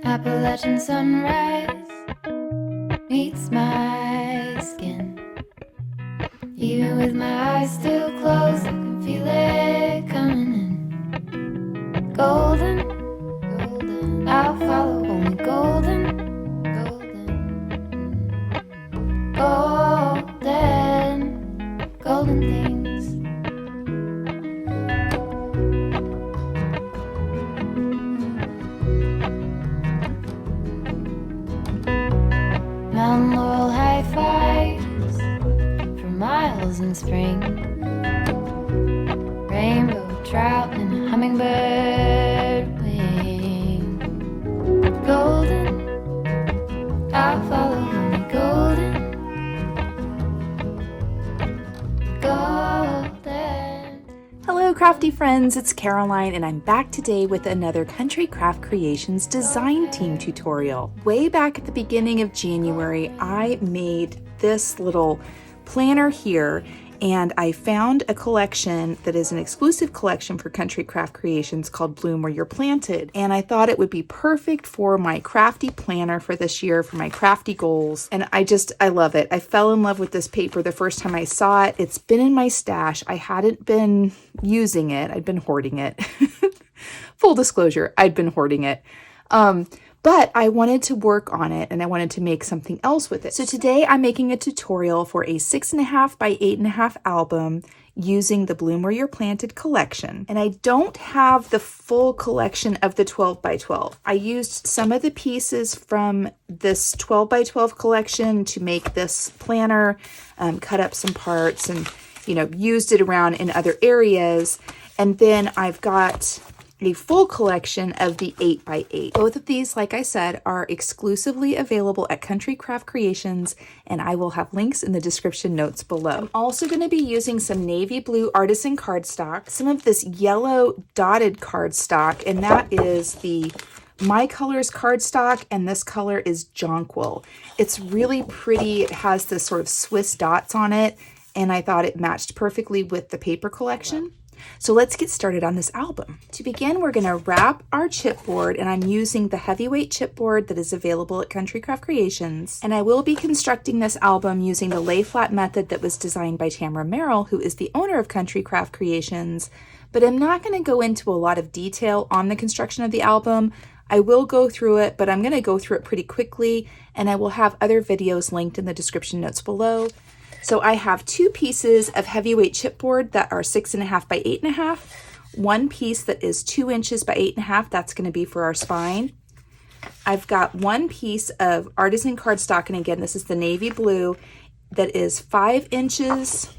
Appalachian sunrise meets my skin. Even with my eyes still closed, I can feel it coming in. Golden, golden, I'll follow only golden, golden, golden, golden things. Mountain laurel high fives for miles in spring. Rainbow trout and a hummingbird wing. Golden, I'll follow only golden, golden. Hello crafty friends, it's Caroline and I'm back today with another Country Craft Creations design team tutorial. Way back at the beginning of January, I made this little planner here and I found a collection that is an exclusive collection for Country Craft Creations called Bloom Where You're Planted. And I thought it would be perfect for my crafty planner for this year, for my crafty goals. And I love it. I fell in love with this paper the first time I saw it. It's been in my stash. I hadn't been using it. I'd been hoarding it. Full disclosure, I'd been hoarding it. But I wanted to work on it and I wanted to make something else with it. So today I'm making a tutorial for a 6.5 by 8.5 album using the Bloom Where You're Planted collection. And I don't have the full collection of the 12 by 12. I used some of the pieces from this 12 by 12 collection to make this planner, cut up some parts and, used it around in other areas. And then I've got a full collection of the 8 by 8. Both of these, like I said, are exclusively available at Country Craft Creations, and I will have links in the description notes below. I'm also going to be using some navy blue artisan cardstock, some of this yellow dotted cardstock, and that is the My Colors cardstock, and this color is Jonquil. It's really pretty. It has this sort of Swiss dots on it, and I thought it matched perfectly with the paper collection. So let's get started on this album. To begin, we're going to wrap our chipboard, and I'm using the heavyweight chipboard that is available at Country Craft Creations. And I will be constructing this album using the lay flat method that was designed by Tamra Merrill, who is the owner of Country Craft Creations. But I'm not going to go into a lot of detail on the construction of the album. I will go through it, but I'm going to go through it pretty quickly, and I will have other videos linked in the description notes below. So I have two pieces of heavyweight chipboard that are 6.5 by 8.5. One piece that is 2 inches by 8.5. That's going to be for our spine. I've got one piece of artisan cardstock, and again, this is the navy blue, that is 5 inches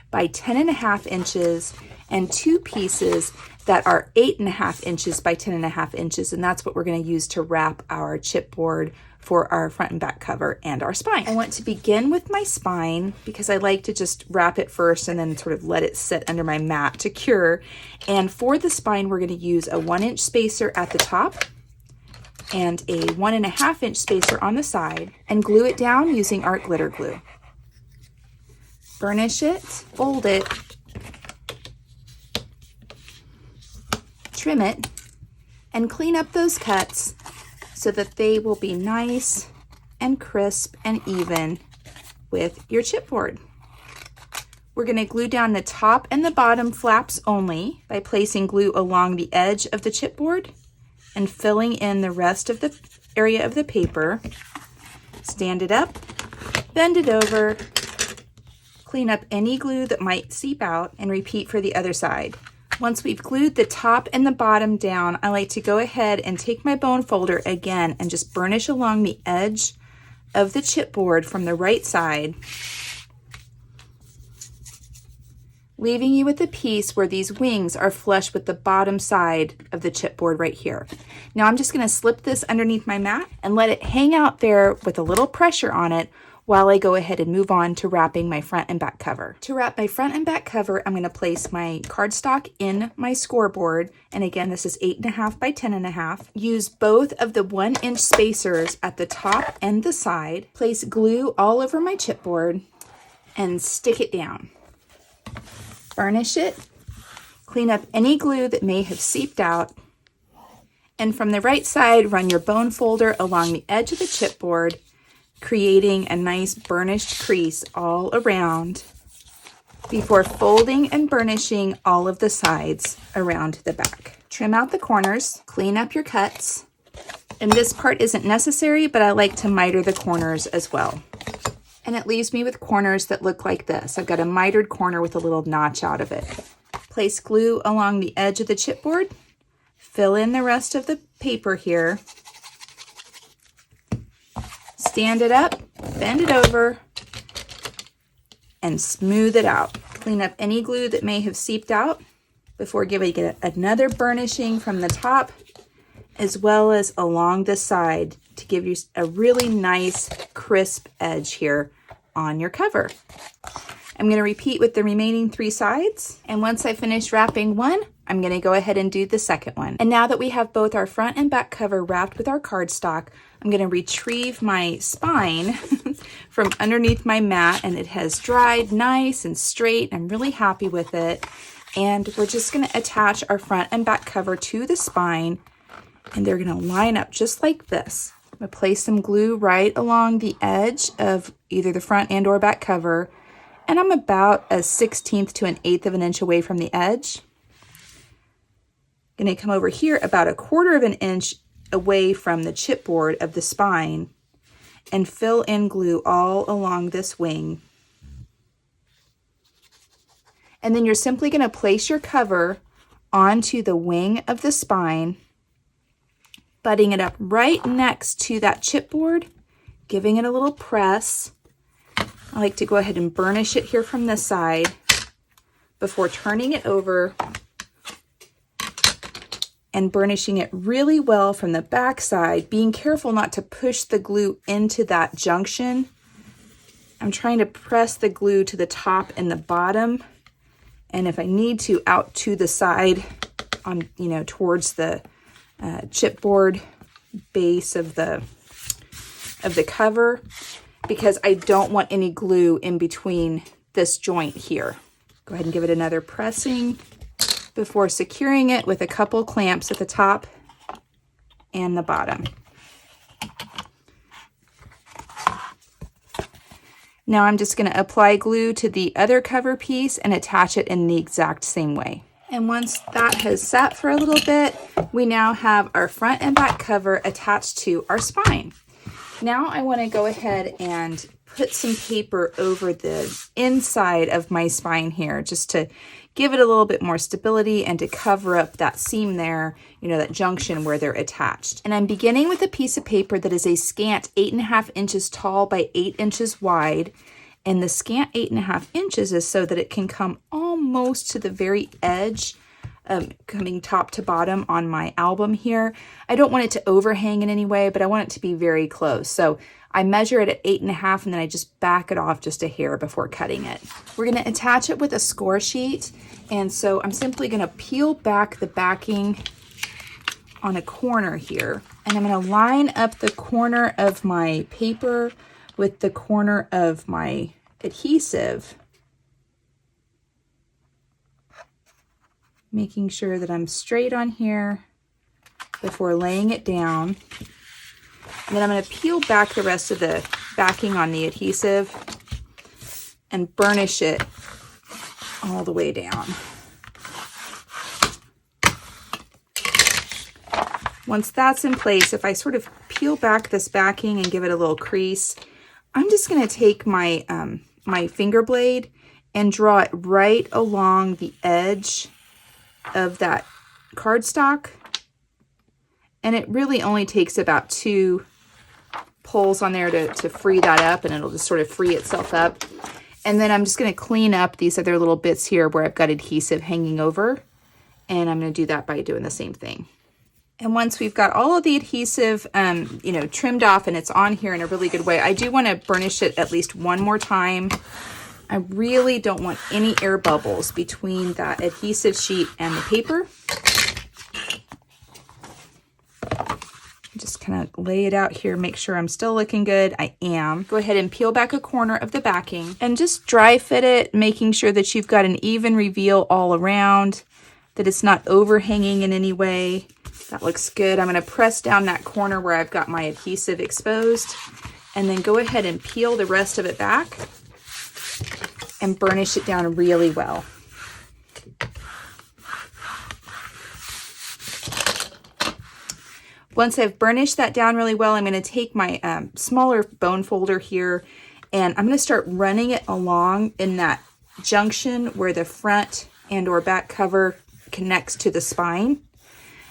by 10.5 inches, and two pieces that are 8.5 inches by 10.5 inches, and that's what we're going to use to wrap our chipboard for our front and back cover and our spine. I want to begin with my spine because I like to just wrap it first and then sort of let it sit under my mat to cure. And for the spine, we're going to use a 1-inch spacer at the top and a 1.5-inch spacer on the side and glue it down using art glitter glue. Burnish it, fold it, trim it, and clean up those cuts so that they will be nice and crisp and even with your chipboard. We're going to glue down the top and the bottom flaps only by placing glue along the edge of the chipboard and filling in the rest of the area of the paper. Stand it up, bend it over, clean up any glue that might seep out, and repeat for the other side. Once we've glued the top and the bottom down, I like to go ahead and take my bone folder again and just burnish along the edge of the chipboard from the right side, leaving you with a piece where these wings are flush with the bottom side of the chipboard right here. Now I'm just going to slip this underneath my mat and let it hang out there with a little pressure on it while I go ahead and move on to wrapping my front and back cover. To wrap my front and back cover, I'm going to place my cardstock in my scoreboard. And again, this is 8.5 by 10.5. Use both of the 1-inch spacers at the top and the side. Place glue all over my chipboard and stick it down. Burnish it. Clean up any glue that may have seeped out And from the right side, run your bone folder along the edge of the chipboard, creating a nice burnished crease all around before folding and burnishing all of the sides around the back. Trim out the corners, clean up your cuts, and this part isn't necessary, but I like to miter the corners as well. And it leaves me with corners that look like this. I've got a mitered corner with a little notch out of it. Place glue along the edge of the chipboard, fill in the rest of the paper here, stand it up, bend it over, and smooth it out. Clean up any glue that may have seeped out before giving it another burnishing from the top as well as along the side to give you a really nice crisp edge here on your cover. I'm going to repeat with the remaining 3 sides, and once I finish wrapping one, I'm going to go ahead and do the second one. And now that we have both our front and back cover wrapped with our cardstock, I'm going to retrieve my spine from underneath my mat, and it has dried nice and straight. I'm really happy with it. And we're just going to attach our front and back cover to the spine, and they're going to line up just like this. I'm going to place some glue right along the edge of either the front and or back cover, and I'm about a 1/16 to 1/8 of an inch away from the edge. I'm going to come over here about 1/4 of an inch away from the chipboard of the spine and fill in glue all along this wing. And then you're simply going to place your cover onto the wing of the spine, butting it up right next to that chipboard, giving it a little press. I like to go ahead and burnish it here from this side before turning it over and burnishing it really well from the back side, being careful not to push the glue into that junction. I'm trying to press the glue to the top and the bottom, and if I need to, out to the side on, towards the chipboard base of the cover, because I don't want any glue in between this joint here. Go ahead and give it another pressing before securing it with a couple clamps at the top and the bottom. Now I'm just going to apply glue to the other cover piece and attach it in the exact same way. And once that has sat for a little bit, we now have our front and back cover attached to our spine. Now I want to go ahead and put some paper over the inside of my spine here, just to give it a little bit more stability and to cover up that seam there, that junction where they're attached. And I'm beginning with a piece of paper that is a scant 8.5 inches tall by 8 inches wide. And the scant 8.5 inches is so that it can come almost to the very edge, coming top to bottom on my album here. I don't want it to overhang in any way, but I want it to be very close. So I measure it at 8.5, and then I just back it off just a hair before cutting it. We're going to attach it with a score sheet, and so I'm simply going to peel back the backing on a corner here, and I'm going to line up the corner of my paper with the corner of my adhesive, making sure that I'm straight on here before laying it down. And then I'm going to peel back the rest of the backing on the adhesive and burnish it all the way down. Once that's in place, if I sort of peel back this backing and give it a little crease, I'm just going to take my my finger blade and draw it right along the edge of that cardstock. And it really only takes about 2 pulls on there to free that up, and it'll just sort of free itself up. And then I'm just going to clean up these other little bits here where I've got adhesive hanging over, and I'm going to do that by doing the same thing. And once we've got all of the adhesive, trimmed off and it's on here in a really good way, I do want to burnish it at least one more time. I really don't want any air bubbles between that adhesive sheet and the paper. Just kind of lay it out here, make sure I'm still looking good. I am. Go ahead and peel back a corner of the backing and just dry fit it, making sure that you've got an even reveal all around, that it's not overhanging in any way. That looks good. I'm going to press down that corner where I've got my adhesive exposed, and then go ahead and peel the rest of it back and burnish it down really well. Once I've burnished that down really well, I'm going to take my smaller bone folder here, and I'm going to start running it along in that junction where the front and or back cover connects to the spine.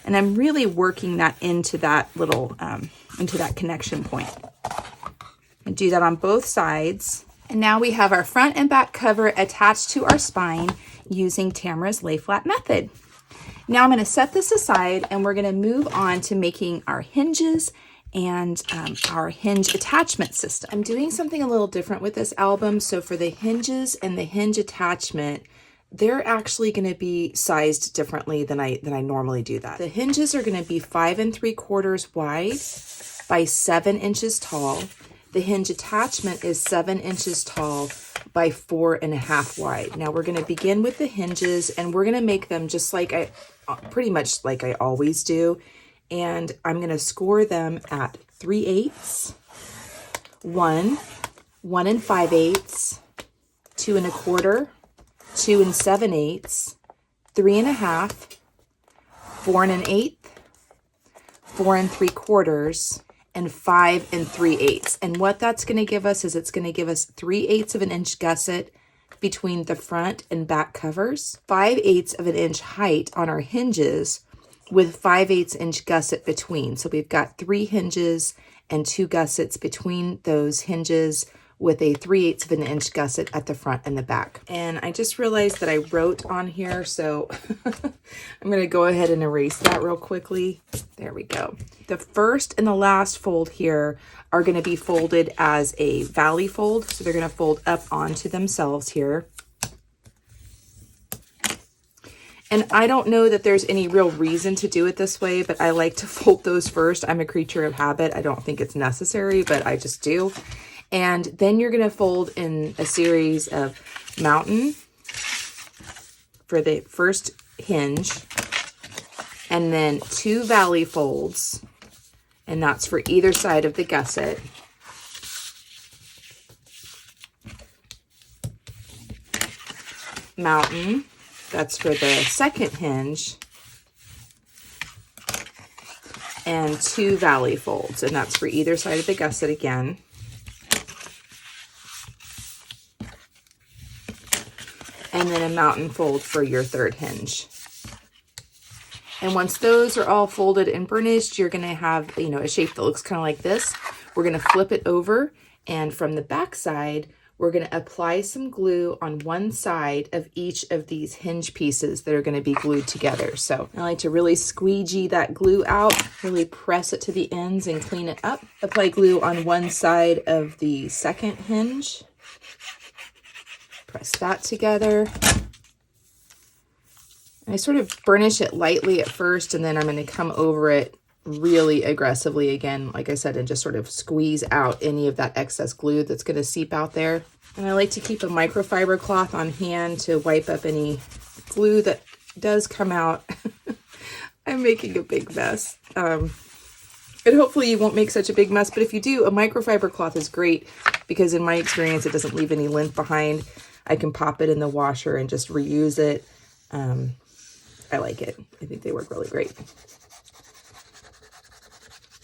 And I'm really working that into that little, into that connection point. And do that on both sides. And now we have our front and back cover attached to our spine using Tamra's lay flat method. Now I'm going to set this aside, and we're going to move on to making our hinges and our hinge attachment system. I'm doing something a little different with this album. So for the hinges and the hinge attachment, they're actually going to be sized differently than I normally do that. The hinges are going to be 5 3/4 wide by 7 inches tall. The hinge attachment is 7 inches tall by 4.5 wide. Now we're going to begin with the hinges, and we're going to make them just like pretty much like I always do. And I'm going to score them at 3/8, 1, 1 5/8, 2 1/4, 2 7/8, 3 1/2, 4 1/8, 4 3/4, and 5 3/8. And what that's going to give us is it's going to give us 3/8 of an inch gusset between the front and back covers, 5/8 of an inch height on our hinges with 5/8 inch gusset between. So we've got 3 hinges and 2 gussets between those hinges with a 3/8 of an inch gusset at the front and the back. And I just realized that I wrote on here, so I'm going to go ahead and erase that real quickly. There we go. The first and the last fold here are going to be folded as a valley fold. So they're going to fold up onto themselves here. And I don't know that there's any real reason to do it this way, but I like to fold those first. I'm a creature of habit. I don't think it's necessary, but I just do. And then you're going to fold in a series of mountain for the first hinge, and then 2 valley folds, and that's for either side of the gusset. Mountain, that's for the second hinge, and 2 valley folds, and that's for either side of the gusset again. And then a mountain fold for your third hinge. And once those are all folded and burnished, you're going to have, you know, a shape that looks kind of like this. We're going to flip it over, and from the back side, we're going to apply some glue on one side of each of these hinge pieces that are going to be glued together. So I like to really squeegee that glue out, really press it to the ends and clean it up. Apply glue on one side of the second hinge. Press that together. And I sort of burnish it lightly at first, and then I'm going to come over it really aggressively again, like I said, and just sort of squeeze out any of that excess glue that's going to seep out there. And I like to keep a microfiber cloth on hand to wipe up any glue that does come out. I'm making a big mess. And hopefully you won't make such a big mess, but if you do, a microfiber cloth is great because in my experience, it doesn't leave any lint behind. I can pop it in the washer and just reuse it. I like it. I think they work really great.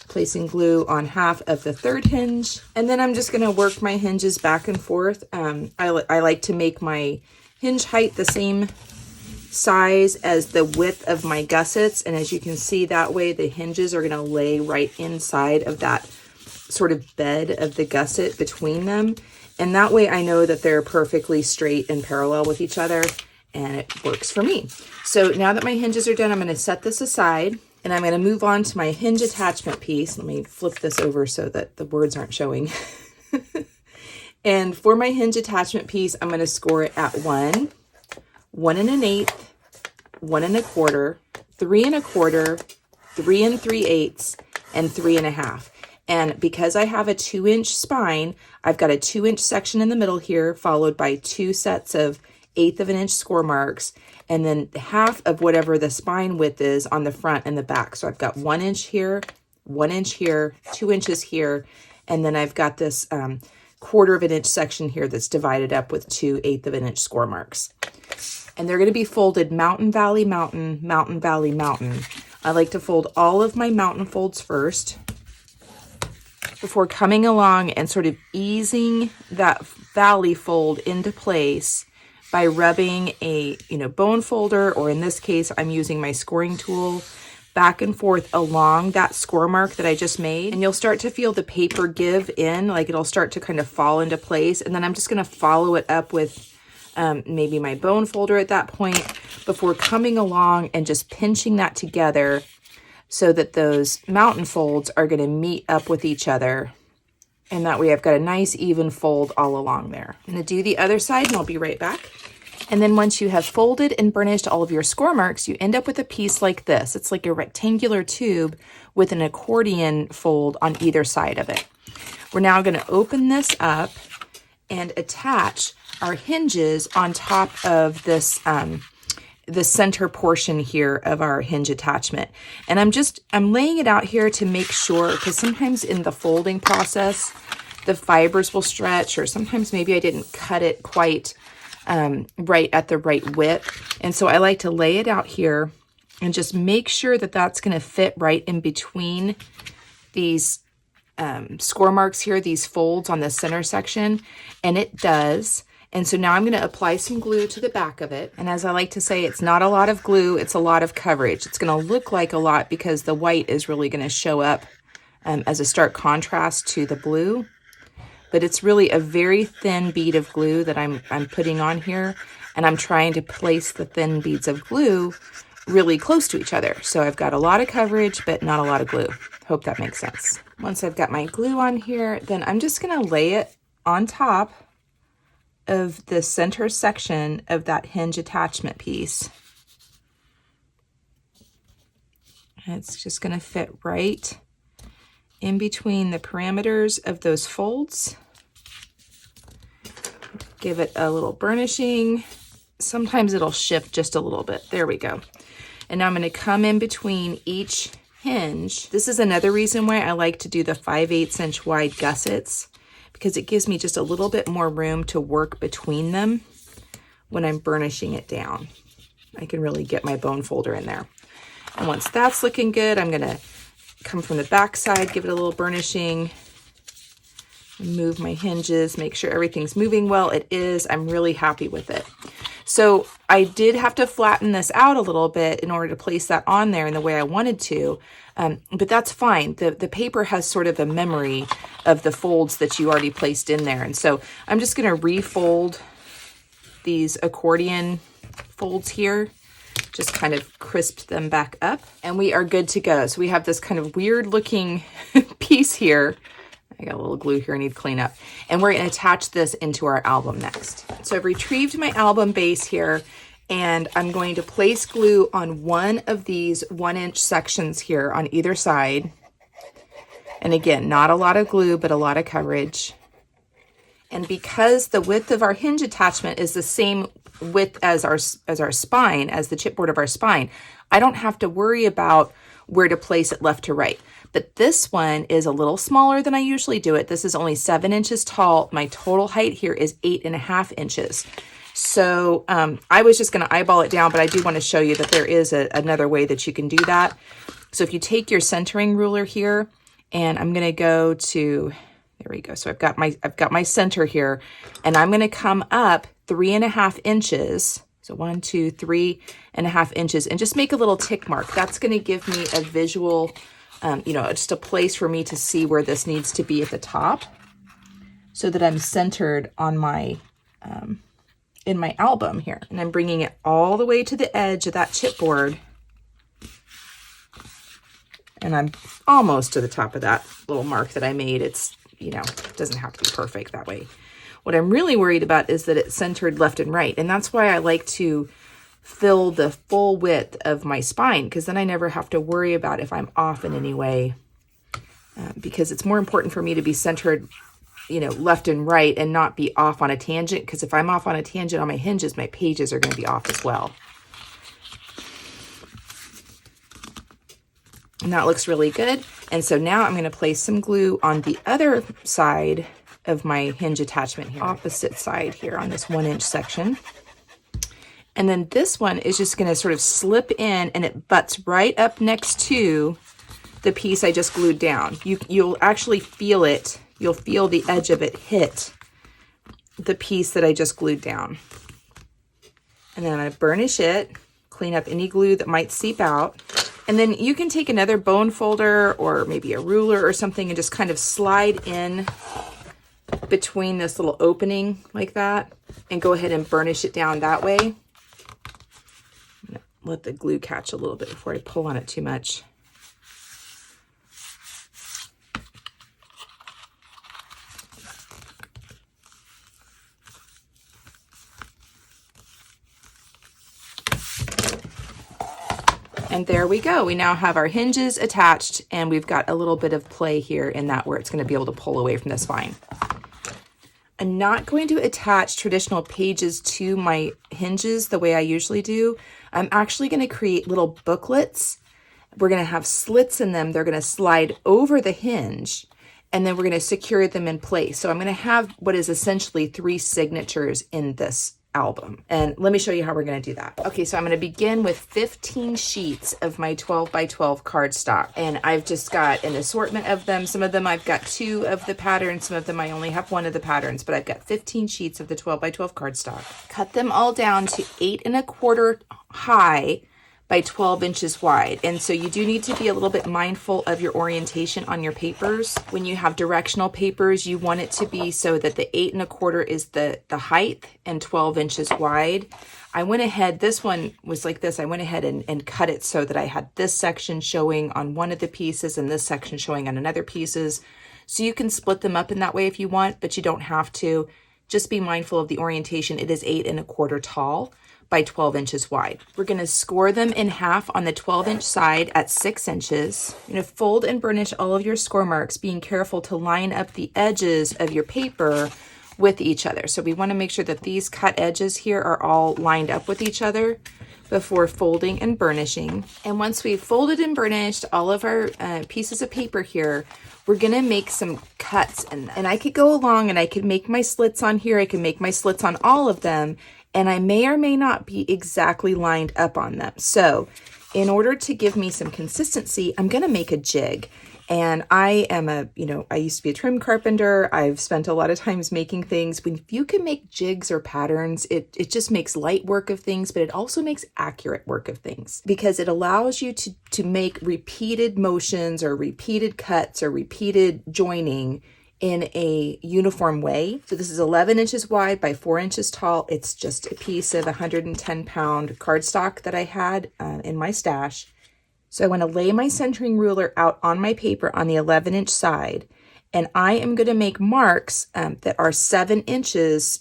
Placing glue on half of the third hinge. And then I'm just going to work my hinges back and forth. I like to make my hinge height the same size as the width of my gussets. And as you can see, that way the hinges are going to lay right inside of that sort of bed of the gusset between them. And that way I know that they're perfectly straight and parallel with each other, and it works for me. So now that my hinges are done, I'm going to set this aside, and I'm going to move on to my hinge attachment piece. Let me flip this over so that the words aren't showing. And for my hinge attachment piece, I'm going to score it at 1, 1 1/8, 1 1/4, 3 1/4, 3 3/8, and 3 1/2. And because I have a 2-inch spine, I've got a 2-inch section in the middle here, followed by 2 sets of 1/8 of an inch score marks. and then half of whatever the spine width is on the front and the back. So I've got 1 inch here, 1 inch here, 2 inches here, and then I've got this 1/4 of an inch section here that's divided up with 2/8 of an inch score marks. And they're going to be folded mountain, valley, mountain, mountain, valley, mountain. I like to fold all of my mountain folds first before coming along and sort of easing that valley fold into place by rubbing a, bone folder, or in this case, I'm using my scoring tool, back and forth along that score mark that I just made. And you'll start to feel the paper give in, like it'll start to kind of fall into place. And then I'm just going to follow it up with maybe my bone folder at that point before coming along and just pinching that together so that those mountain folds are going to meet up with each other. And that way I've got a nice even fold all along there. I'm going to do the other side and I'll be right back. And then once you have folded and burnished all of your score marks, you end up with a piece like this. It's like a rectangular tube with an accordion fold on either side of it. We're now going to open this up and attach our hinges on top of this the center portion here of our hinge attachment. And I'm laying it out here to make sure, because sometimes in the folding process, the fibers will stretch, or sometimes maybe I didn't cut it quite right at the right width. And so I like to lay it out here and just make sure that that's going to fit right in between these score marks here, these folds on the center section. And it does. And so now I'm going to apply some glue to the back of it. And as I like to say, it's not a lot of glue, it's a lot of coverage. It's going to look like a lot because the white is really going to show up as a stark contrast to the blue. But it's really a very thin bead of glue that I'm putting on here. And I'm trying to place the thin beads of glue really close to each other. So I've got a lot of coverage, but not a lot of glue. Hope that makes sense. Once I've got my glue on here, then I'm just going to lay it on top of the center section of that hinge attachment piece. And it's just going to fit right in between the parameters of those folds. Give it a little burnishing. Sometimes it'll shift just a little bit. There we go. And now I'm going to come in between each hinge. This is another reason why I like to do the 5/8 inch wide gussets, because it gives me just a little bit more room to work between them when I'm burnishing it down. I can really get my bone folder in there. And once that's looking good, I'm gonna come from the back side, give it a little burnishing, move my hinges, make sure everything's moving well. It is. I'm really happy with it. So I did have to flatten this out a little bit in order to place that on there in the way I wanted to, but that's fine. The paper has sort of a memory of the folds that you already placed in there. And so I'm just going to refold these accordion folds here, just kind of crisp them back up, and we are good to go. So we have this kind of weird looking piece here. I got a little glue here I need to clean up. And we're going to attach this into our album next. So I've retrieved my album base here, and I'm going to place glue on one of these 1 inch sections here on either side. And again, not a lot of glue, but a lot of coverage. And because the width of our hinge attachment is the same width as our spine, as the chipboard of our spine, I don't have to worry about where to place it left to right. But this one is a little smaller than I usually do it. This is only 7 inches tall. My total height here is 8.5 inches. So I was just going to eyeball it down, but I do want to show you that there is another way that you can do that. So if you take your centering ruler here, and I'm going to go to, there we go. So I've got my center here, and I'm going to come up 3.5 inches. So 1, 2, 3.5 inches, and just make a little tick mark. That's going to give me a visual, just a place for me to see where this needs to be at the top, so that I'm centered on my, in my album here. And I'm bringing it all the way to the edge of that chipboard. And I'm almost to the top of that little mark that I made. It's, it doesn't have to be perfect that way. What I'm really worried about is that it's centered left and right. And that's why I like to fill the full width of my spine, because then I never have to worry about if I'm off in any way, because it's more important for me to be centered, left and right, and not be off on a tangent, because if I'm off on a tangent on my hinges, my pages are going to be off as well. And that looks really good. And so now I'm going to place some glue on the other side of my hinge attachment here, opposite side here on this 1 inch section. And then this one is just going to sort of slip in, and it butts right up next to the piece I just glued down. You'll actually feel it. You'll feel the edge of it hit the piece that I just glued down. And then I'm going to burnish it, clean up any glue that might seep out. And then you can take another bone folder or maybe a ruler or something and just kind of slide in between this little opening like that and go ahead and burnish it down that way. I'm gonna let the glue catch a little bit before I pull on it too much. And there we go. We now have our hinges attached, and we've got a little bit of play here in that where it's going to be able to pull away from the spine. I'm not going to attach traditional pages to my hinges the way I usually do. I'm actually going to create little booklets. We're going to have slits in them. They're going to slide over the hinge, and then we're going to secure them in place. So I'm going to have what is essentially 3 signatures in this album. And let me show you how we're going to do that. Okay, so I'm going to begin with 15 sheets of my 12 by 12 cardstock. And I've just got an assortment of them. Some of them I've got 2 of the patterns. Some of them I only have 1 of the patterns, but I've got 15 sheets of the 12 by 12 cardstock. Cut them all down to 8 1/4 high by 12 inches wide. And so you do need to be a little bit mindful of your orientation on your papers. When you have directional papers, you want it to be so that the 8 1/4 is the height and 12 inches wide. I went ahead, this one was like this, I went ahead and cut it so that I had this section showing on one of the pieces and this section showing on another pieces. So you can split them up in that way if you want, but you don't have to. Just be mindful of the orientation. It is 8 1/4 tall by 12 inches wide. We're going to score them in half on the 12-inch side at 6 inches. You're going to fold and burnish all of your score marks, being careful to line up the edges of your paper with each other. So we want to make sure that these cut edges here are all lined up with each other before folding and burnishing. And once we've folded and burnished all of our pieces of paper here, we're going to make some cuts in them. And I could go along and I could make my slits on here. I can make my slits on all of them. And I may or may not be exactly lined up on them. So in order to give me some consistency, I'm going to make a jig. And I am I used to be a trim carpenter. I've spent a lot of times making things. When you can make jigs or patterns, it just makes light work of things, but it also makes accurate work of things because it allows you to make repeated motions or repeated cuts or repeated joining in a uniform way. So this is 11 inches wide by 4 inches tall. It's just a piece of 110-pound cardstock that I had in my stash. So I want to lay my centering ruler out on my paper on the 11-inch side, and I am going to make marks that are 7 inches,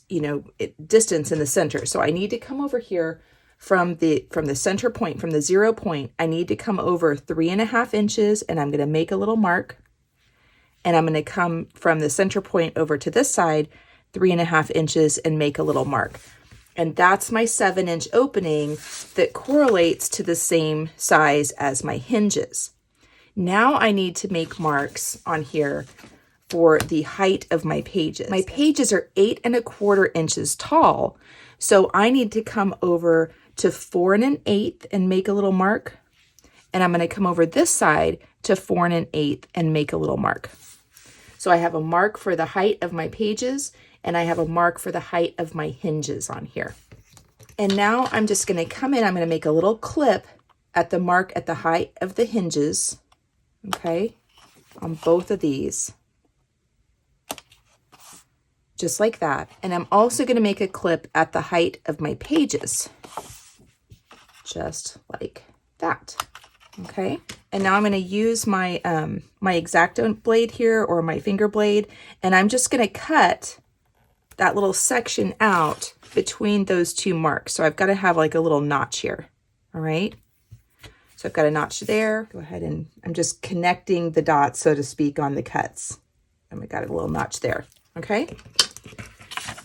distance in the center. So I need to come over here from the center point, from the 0 point. I need to come over 3.5 inches, and I'm going to make a little mark. And I'm going to come from the center point over to this side, 3.5 inches, and make a little mark. And that's my 7-inch opening that correlates to the same size as my hinges. Now I need to make marks on here for the height of my pages. My pages are 8 1/4 inches tall. So I need to come over to 4 1/8 and make a little mark. And I'm going to come over this side to 4 1/8 and make a little mark. So I have a mark for the height of my pages, and I have a mark for the height of my hinges on here. And now I'm just going to come in, I'm going to make a little clip at the mark at the height of the hinges, okay, on both of these, just like that. And I'm also going to make a clip at the height of my pages, just like that. Okay, and now I'm going to use my my X-Acto blade here, or my finger blade, and I'm just going to cut that little section out between those 2 marks. So I've got to have like a little notch here. All right, so I've got a notch there. Go ahead, and I'm just connecting the dots, so to speak, on the cuts. And we got a little notch there. Okay,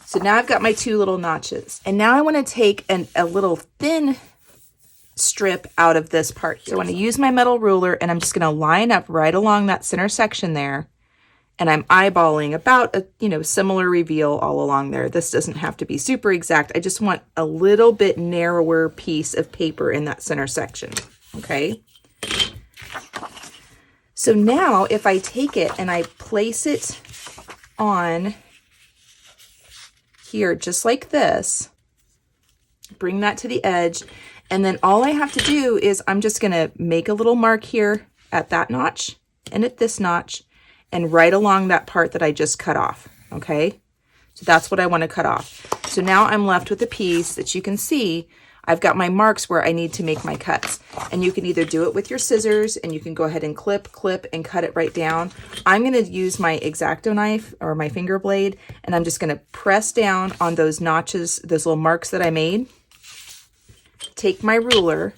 so now I've got my 2 little notches, and now I want to take a little thin strip out of this part here. So I want to use my metal ruler, and I'm just going to line up right along that center section there. And I'm eyeballing about a, similar reveal all along there. This doesn't have to be super exact. I just want a little bit narrower piece of paper in that center section, okay? So now if I take it and I place it on here just like this, bring that to the edge, and then all I have to do is I'm just gonna make a little mark here at that notch and at this notch, and right along that part that I just cut off, okay? So that's what I want to cut off. So now I'm left with a piece that you can see I've got my marks where I need to make my cuts. And you can either do it with your scissors, and you can go ahead and clip, and cut it right down. I'm going to use my X-Acto knife or my finger blade, and I'm just going to press down on those notches, those little marks that I made. Take my ruler,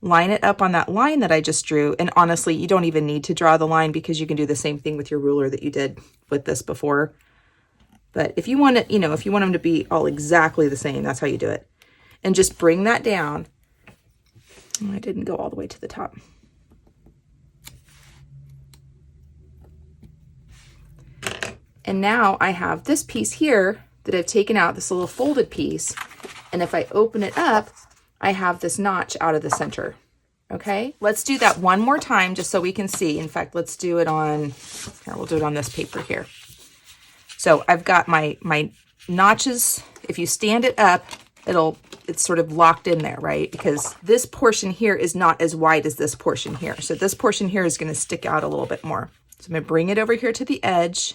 line it up on that line that I just drew. And honestly, you don't even need to draw the line because you can do the same thing with your ruler that you did with this before. But if you want it, if you want them to be all exactly the same, that's how you do it. And just bring that down. Oh, I didn't go all the way to the top. And now I have this piece here that I've taken out, this little folded piece. And if I open it up, I have this notch out of the center. Okay, let's do that one more time just so we can see. In fact, let's do it on, here, we'll do it on this paper here. So I've got my notches. If you stand it up, it's sort of locked in there, right? Because this portion here is not as wide as this portion here. So this portion here is going to stick out a little bit more. So I'm going to bring it over here to the edge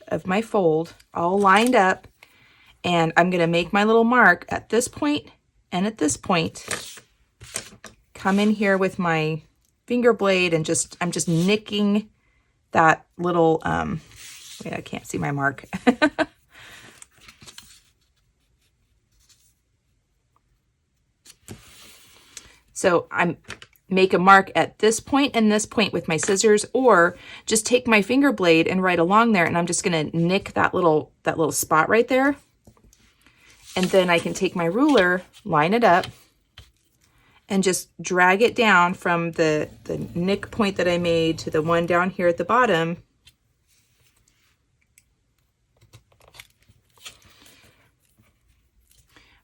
of my fold, all lined up. And I'm going to make my little mark at this point and at this point. Come in here with my finger blade and I'm just nicking that little, wait, I can't see my mark. So I'm make a mark at this point and this point with my scissors, or just take my finger blade and right along there, and I'm just going to nick that little spot right there. And then I can take my ruler, line it up, and just drag it down from the nick point that I made to the one down here at the bottom.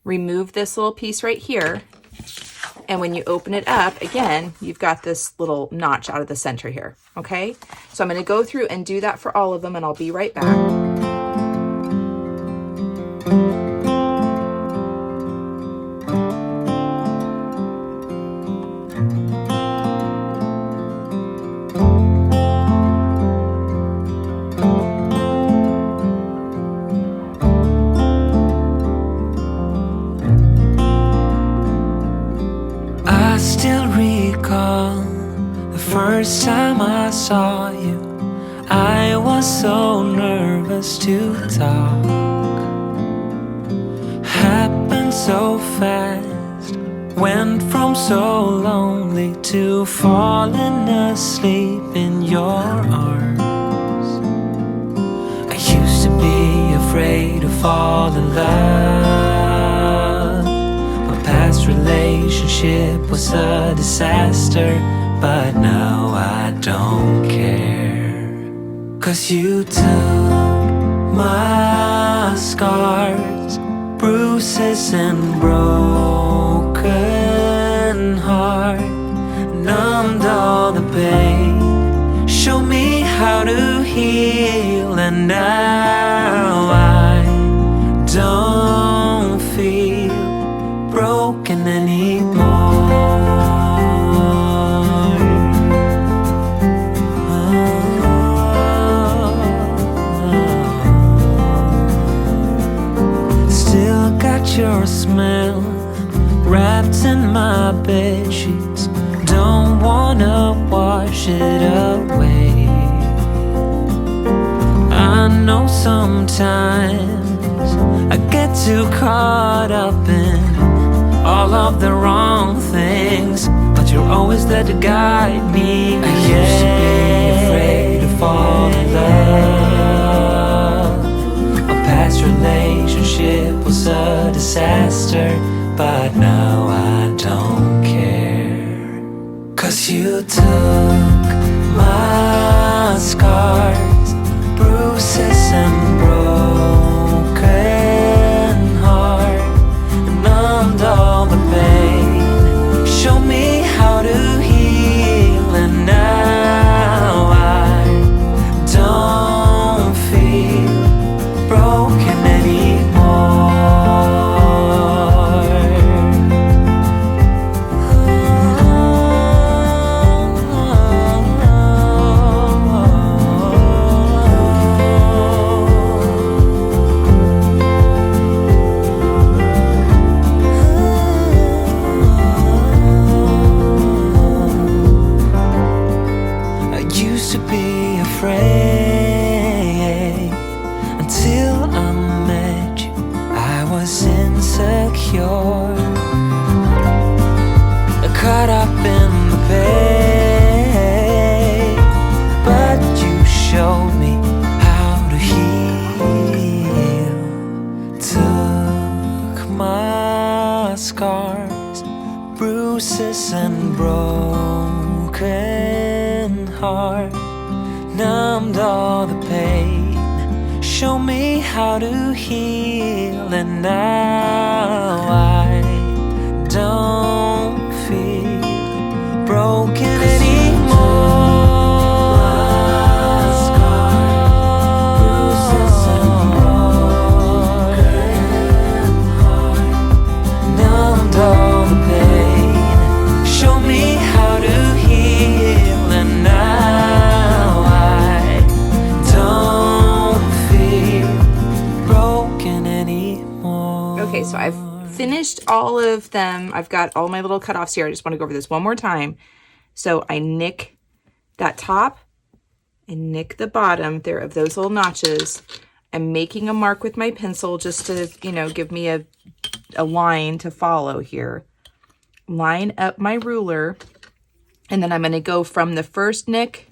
Remove this little piece right here. And when you open it up, again, you've got this little notch out of the center here, okay? So I'm going to go through and do that for all of them, and I'll be right back. First time I saw you, I was so nervous to talk. Happened so fast, went from so lonely to falling asleep in your arms. I used to be afraid to fall in love. My past relationship was a disaster, but now I don't care. 'Cause you took my scars, bruises and broken heart, numbed all the pain, showed me how to heal, and now I don't feel broken anymore. Your smell wrapped in my bed sheets, don't wanna wash it away. I know sometimes I get too caught up in all of the wrong things, but you're always there to guide me. I used to be afraid to fall in love. A past relationship was a disaster, but now I don't be afraid. Until I met you, I was insecure, caught up in the pain. But you showed me how to heal. Took my scars, bruises and broken heart, numbed all the pain, show me how to heal. And now I don't feel broken anymore. Numbed all the pain, show me how to heal. And now I don't feel broken anymore. Okay, so I've finished all of them. I've got all my little cutoffs here. I just want to go over this one more time. So I nick that top and nick the bottom there of those little notches. I'm making a mark with my pencil just to, you know, give me a line to follow here. Line up my ruler, and then I'm going to go from the first nick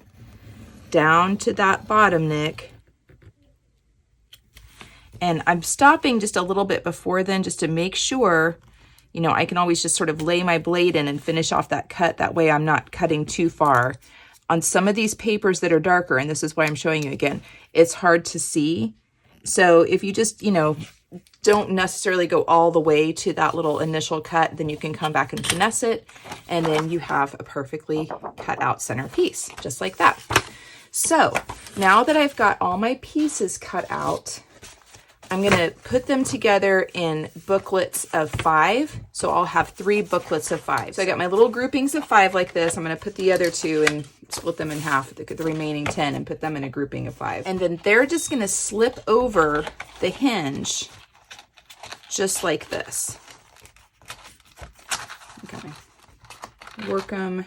down to that bottom nick. And I'm stopping just a little bit before then just to make sure, you know, I can always just sort of lay my blade in and finish off that cut. That way I'm not cutting too far. On some of these papers that are darker, and this is why I'm showing you again, it's hard to see. So if you just, you know, don't necessarily go all the way to that little initial cut, then you can come back and finesse it. And then you have a perfectly cut out center piece, just like that. So now that I've got all my pieces cut out, I'm going to put them together in booklets of 5. So I'll have 3 booklets of 5. So I got my little groupings of 5 like this. I'm going to put the other 2 and split them in half, the remaining 10, and put them in a grouping of 5. And then they're just going to slip over the hinge just like this. Okay. Work them.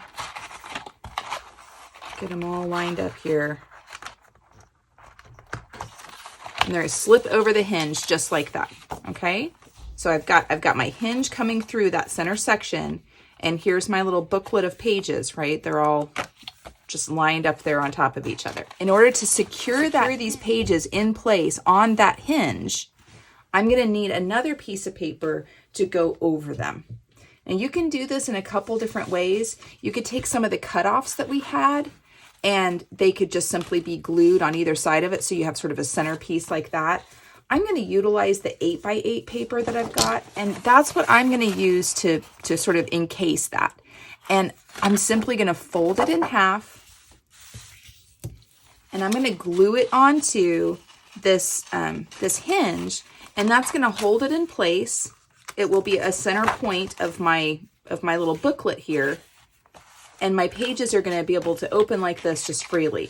Get them all lined up here. And they're going to slip over the hinge just like that. Okay. So I've got my hinge coming through that center section, and here's my little booklet of pages, right? They're all just lined up there on top of each other. In order to secure these pages in place on that hinge, I'm going to need another piece of paper to go over them. And you can do this in a couple different ways. You could take some of the cutoffs that we had, and they could just simply be glued on either side of it, so you have sort of a centerpiece like that. I'm going to utilize the 8x8 paper that I've got, and that's what I'm going to use to sort of encase that. And I'm simply going to fold it in half, and I'm going to glue it onto this this hinge, and that's going to hold it in place. It will be a center point of my little booklet here. And my pages are going to be able to open like this just freely.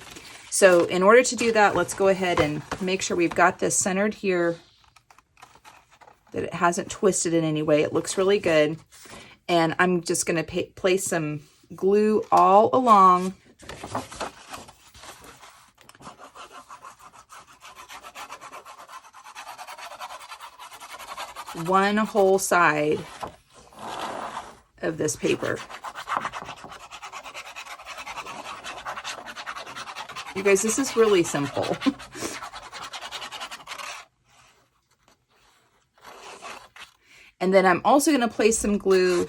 So in order to do that, let's go ahead and make sure we've got this centered here, that it hasn't twisted in any way. It looks really good. And I'm just going to place some glue all along one whole side of this paper. You guys, this is really simple. And then I'm also going to place some glue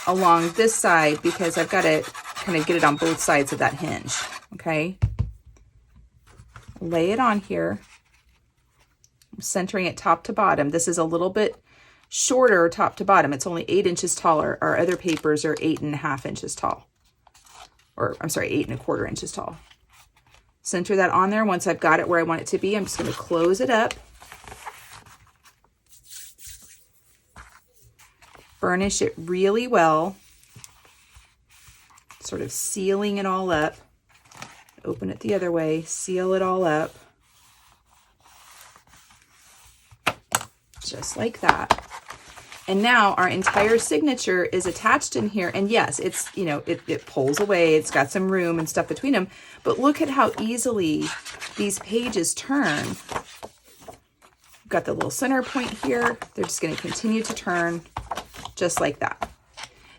along this side because I've got to kind of get it on both sides of that hinge. Okay. Lay it on here. I'm centering it top to bottom. This is a little bit shorter top to bottom. It's only 8 inches taller. Our other papers are 8.5 inches tall. Or I'm sorry, 8.25 inches tall. Center that on there. Once I've got it where I want it to be, I'm just going to close it up. Burnish it really well. Sort of sealing it all up. Open it the other way, seal it all up. Just like that. And now our entire signature is attached in here. And yes, it's, you know, it pulls away. It's got some room and stuff between them. But look at how easily these pages turn. We've got the little center point here. They're just going to continue to turn just like that.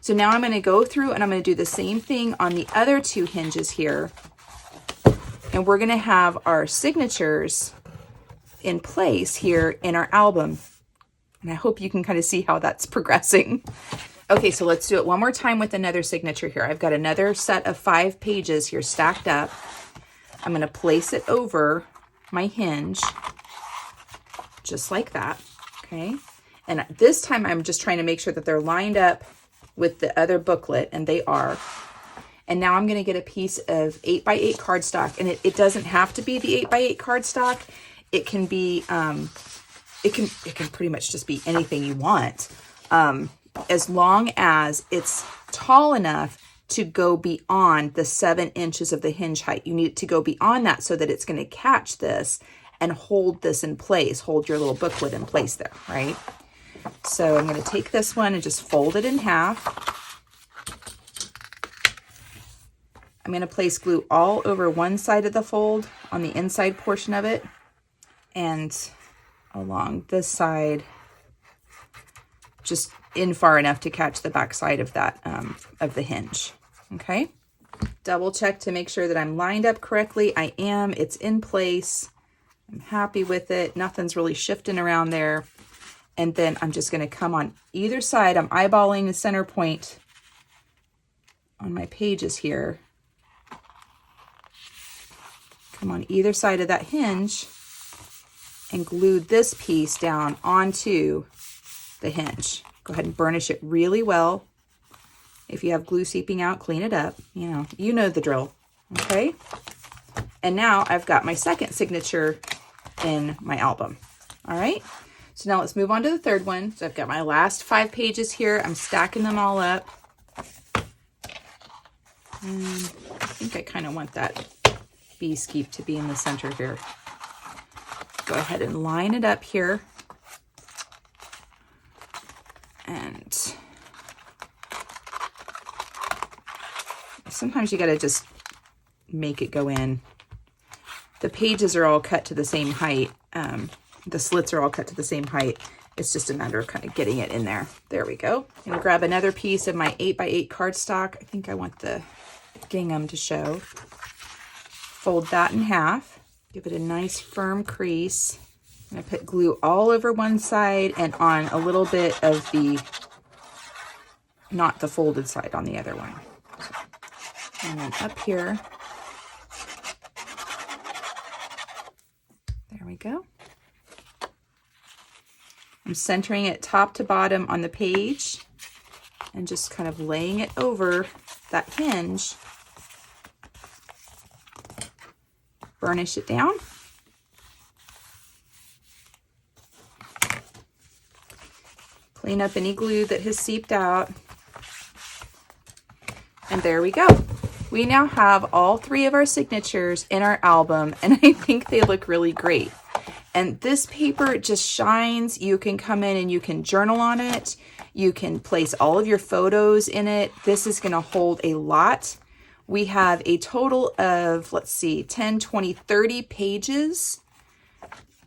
So now I'm going to go through and I'm going to do the same thing on the other two hinges here. And we're going to have our signatures in place here in our album. And I hope you can kind of see how that's progressing. Okay, so let's do it one more time with another signature here. I've got another set of 5 pages here stacked up. I'm going to place it over my hinge, just like that, okay? And this time I'm just trying to make sure that they're lined up with the other booklet, and they are. And now I'm going to get a piece of 8x8 cardstock, and it doesn't have to be the 8x8 cardstock. It can be... It can pretty much just be anything you want, as long as it's tall enough to go beyond the 7 inches of the hinge height. You need it to go beyond that so that it's going to catch this and hold this in place, hold your little booklet in place there, right? So I'm going to take this one and just fold it in half. I'm going to place glue all over one side of the fold on the inside portion of it, and along this side, just in far enough to catch the back side of that, of the hinge, okay? Double check to make sure that I'm lined up correctly. I am, it's in place. I'm happy with it. Nothing's really shifting around there. And then I'm just gonna come on either side. I'm eyeballing the center point on my pages here. Come on either side of that hinge and glue this piece down onto the hinge. Go ahead and burnish it really well. If you have glue seeping out, clean it up. You know the drill, okay? And now I've got my second signature in my album, all right? So now let's move on to the third one. So I've got my last 5 pages here. I'm stacking them all up. And I think I kind of want that bee skeep to be in the center here. Go ahead and line it up here. And sometimes you got to just make it go in. The pages are all cut to the same height. The slits are all cut to the same height. It's just a matter of kind of getting it in there. There we go. I'm gonna grab another piece of my 8x8 cardstock. I think I want the gingham to show. Fold that in half. Give it a nice firm crease. I'm gonna put glue all over one side and on a little bit of the, not the folded side, on the other one. And then up here, there we go. I'm centering it top to bottom on the page and just kind of laying it over that hinge. Burnish it down. Clean up any glue that has seeped out. And there we go. We now have all 3 of our signatures in our album, and I think they look really great. And this paper just shines. You can come in and you can journal on it. You can place all of your photos in it. This is going to hold a lot. We have a total of, let's see, 10, 20, 30 pages.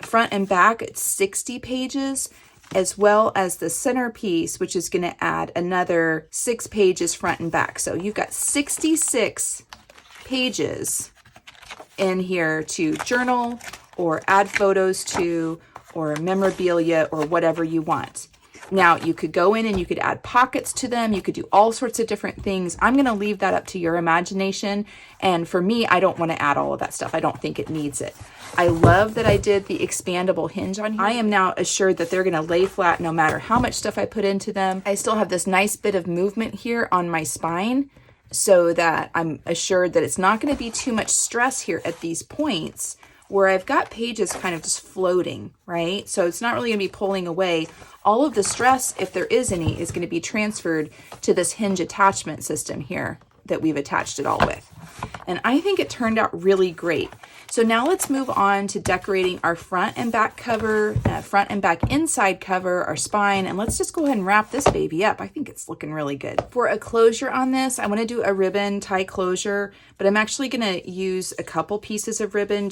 Front and back, it's 60 pages, as well as the centerpiece, which is going to add another 6 pages front and back. So you've got 66 pages in here to journal or add photos to, or memorabilia, or whatever you want. Now, you could go in and you could add pockets to them. You could do all sorts of different things. I'm going to leave that up to your imagination. And for me, I don't want to add all of that stuff. I don't think it needs it. I love that I did the expandable hinge on here. I am now assured that they're going to lay flat no matter how much stuff I put into them. I still have this nice bit of movement here on my spine so that I'm assured that it's not going to be too much stress here at these points where I've got pages kind of just floating, right? So it's not really going to be pulling away. All of the stress, if there is any, is going to be transferred to this hinge attachment system here that we've attached it all with. And I think it turned out really great. So now let's move on to decorating our front and back cover, front and back inside cover, our spine, and let's just go ahead and wrap this baby up. I think it's looking really good. For a closure on this, I want to do a ribbon tie closure, but I'm actually going to use a couple pieces of ribbon,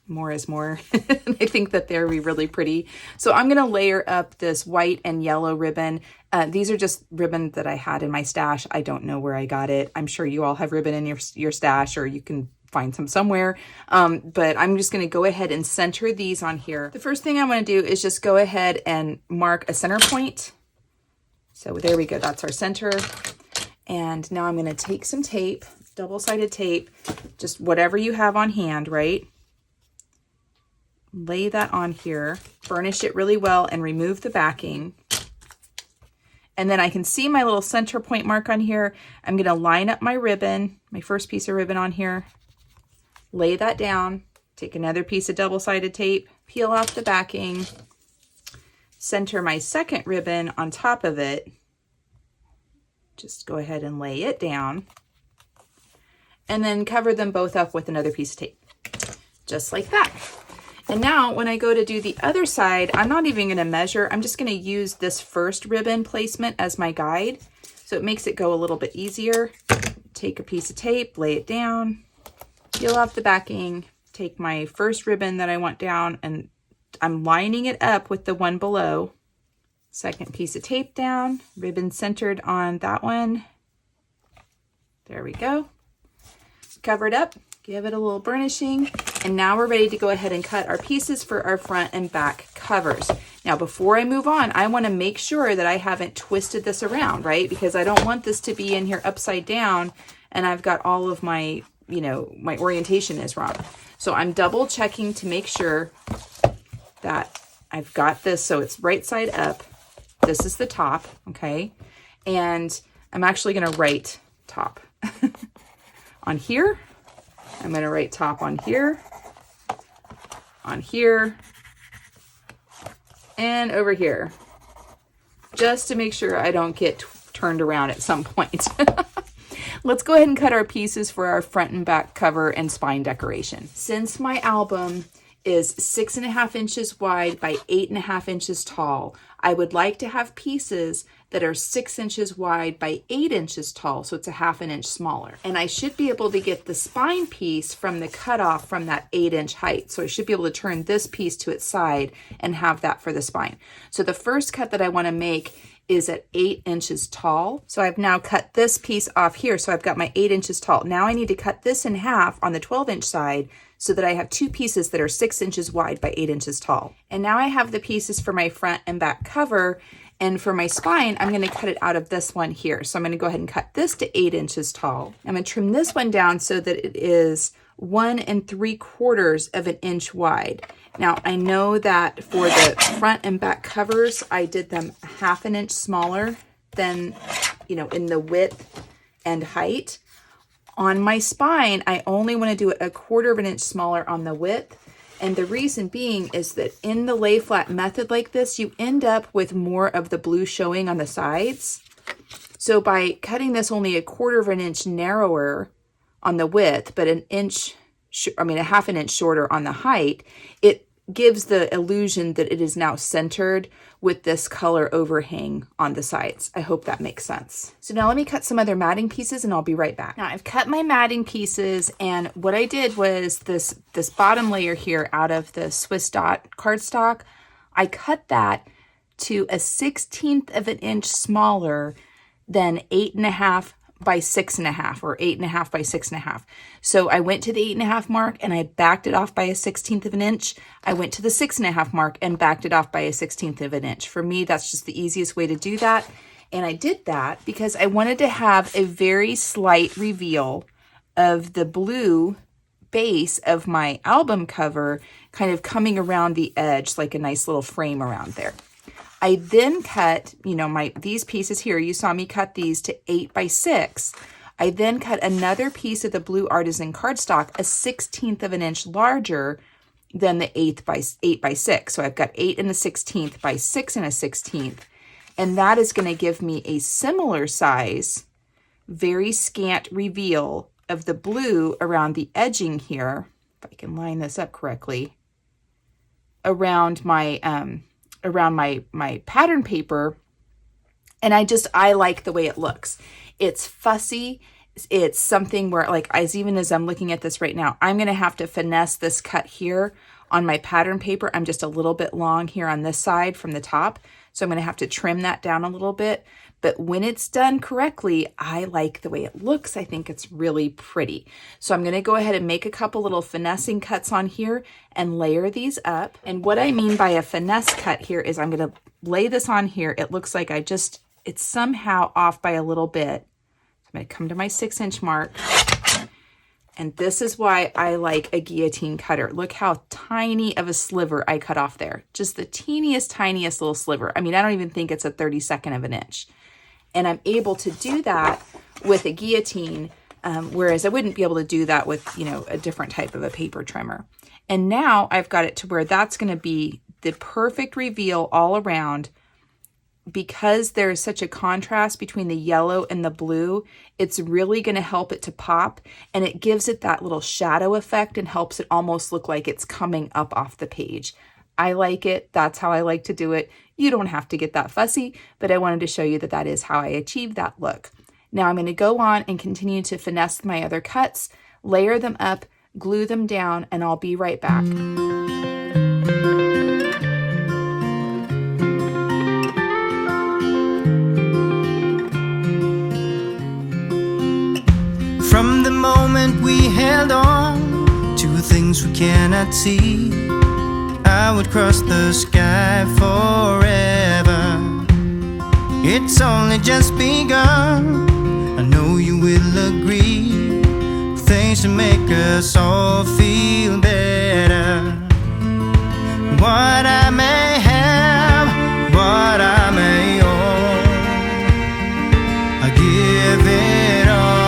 more is more. I think that they're really pretty. So I'm going to layer up this white and yellow ribbon. These are just ribbon that I had in my stash. I don't know where I got it. I'm sure you all have ribbon in your stash, or you can find some somewhere. But I'm just going to go ahead and center these on here. The first thing I want to do is just go ahead and mark a center point. So there we go. That's our center. And now I'm going to take some tape, double-sided tape, just whatever you have on hand, right? Lay that on here, burnish it really well, and remove the backing. And then I can see my little center point mark on here. I'm going to line up my ribbon, my first piece of ribbon on here, lay that down, take another piece of double-sided tape, peel off the backing, center my second ribbon on top of it. Just go ahead and lay it down, and then cover them both up with another piece of tape, just like that. And now when I go to do the other side, I'm not even going to measure. I'm just going to use this first ribbon placement as my guide. So it makes it go a little bit easier. Take a piece of tape, lay it down, peel off the backing, take my first ribbon that I want down, and I'm lining it up with the one below. Second piece of tape down, ribbon centered on that one. There we go. Cover it up. Give it a little burnishing, and now we're ready to go ahead and cut our pieces for our front and back covers. Now, before I move on, I want to make sure that I haven't twisted this around, right? Because I don't want this to be in here upside down, and I've got all of my, my orientation is wrong. So I'm double checking to make sure that I've got this so it's right side up. This is the top, okay? And I'm actually going to write top on here. I'm going to write top on here, and over here, just to make sure I don't get turned around at some point. Let's go ahead and cut our pieces for our front and back cover and spine decoration. Since my album is 6.5 inches wide by 8.5 inches tall, I would like to have pieces that are 6 inches wide by 8 inches tall, so it's a 1/2 inch smaller. And I should be able to get the spine piece from the cutoff from that 8-inch height. So I should be able to turn this piece to its side and have that for the spine. So the first cut that I want to make is at 8 inches tall. So I've now cut this piece off here. So I've got my 8 inches tall. Now I need to cut this in half on the 12-inch side so that I have two pieces that are 6 inches wide by 8 inches tall. And now I have the pieces for my front and back cover. And for my spine, I'm going to cut it out of this one here. So I'm going to go ahead and cut this to 8 inches tall. I'm going to trim this one down so that it is 1 3/4 inch wide. Now I know that for the front and back covers, I did them 1/2 inch smaller than, in the width and height. On my spine, I only want to do it 1/4 inch smaller on the width. And the reason being is that in the lay flat method like this, you end up with more of the blue showing on the sides. So by cutting this only 1/4 inch narrower on the width, but 1/2 inch shorter on the height, it gives the illusion that it is now centered with this color overhang on the sides. I hope that makes sense. So now let me cut some other matting pieces and I'll be right back. Now I've cut my matting pieces, and what I did was this bottom layer here out of the Swiss dot cardstock, I cut that to 1/16 inch smaller than 8.5 by 6.5 or 8.5 by 6.5. So I went to the 8.5 mark and I backed it off by 1/16 inch. I went to the 6.5 mark and backed it off by 1/16 inch. For me, that's just the easiest way to do that. And I did that because I wanted to have a very slight reveal of the blue base of my album cover kind of coming around the edge, like a nice little frame around there. I then cut, these pieces here, you saw me cut these to 8 by 6. I then cut another piece of the blue artisan cardstock 1/16 inch larger than the 8 by 6. So I've got 8 1/16 by 6 1/16. And that is going to give me a similar size, very scant reveal of the blue around the edging here, if I can line this up correctly, around my pattern paper. And I like the way it looks. It's fussy. It's something where, like, even as I'm looking at this right now, I'm going to have to finesse this cut here on my pattern paper. I'm just a little bit long here on this side from the top. So I'm going to have to trim that down a little bit. But when it's done correctly, I like the way it looks. I think it's really pretty. So I'm going to go ahead and make a couple little finessing cuts on here and layer these up. And what I mean by a finesse cut here is I'm going to lay this on here. It looks like it's somehow off by a little bit. I'm going to come to my 6-inch mark. And this is why I like a guillotine cutter. Look how tiny of a sliver I cut off there. Just the tiniest little sliver. I mean, I don't even think it's a 32nd of an inch. And I'm able to do that with a guillotine, whereas I wouldn't be able to do that with, a different type of a paper trimmer. And now I've got it to where that's going to be the perfect reveal all around. Because there's such a contrast between the yellow and the blue, it's really going to help it to pop, and it gives it that little shadow effect and helps it almost look like it's coming up off the page. I like it. That's how I like to do it. You don't have to get that fussy, but I wanted to show you that that is how I achieve that look. Now I'm going to go on and continue to finesse my other cuts, layer them up, glue them down, and I'll be right back. From the moment we held on to things we cannot see, I would cross the sky forever. It's only just begun. I know you will agree. Things to make us all feel better. What I may have, what I may own, I give it all.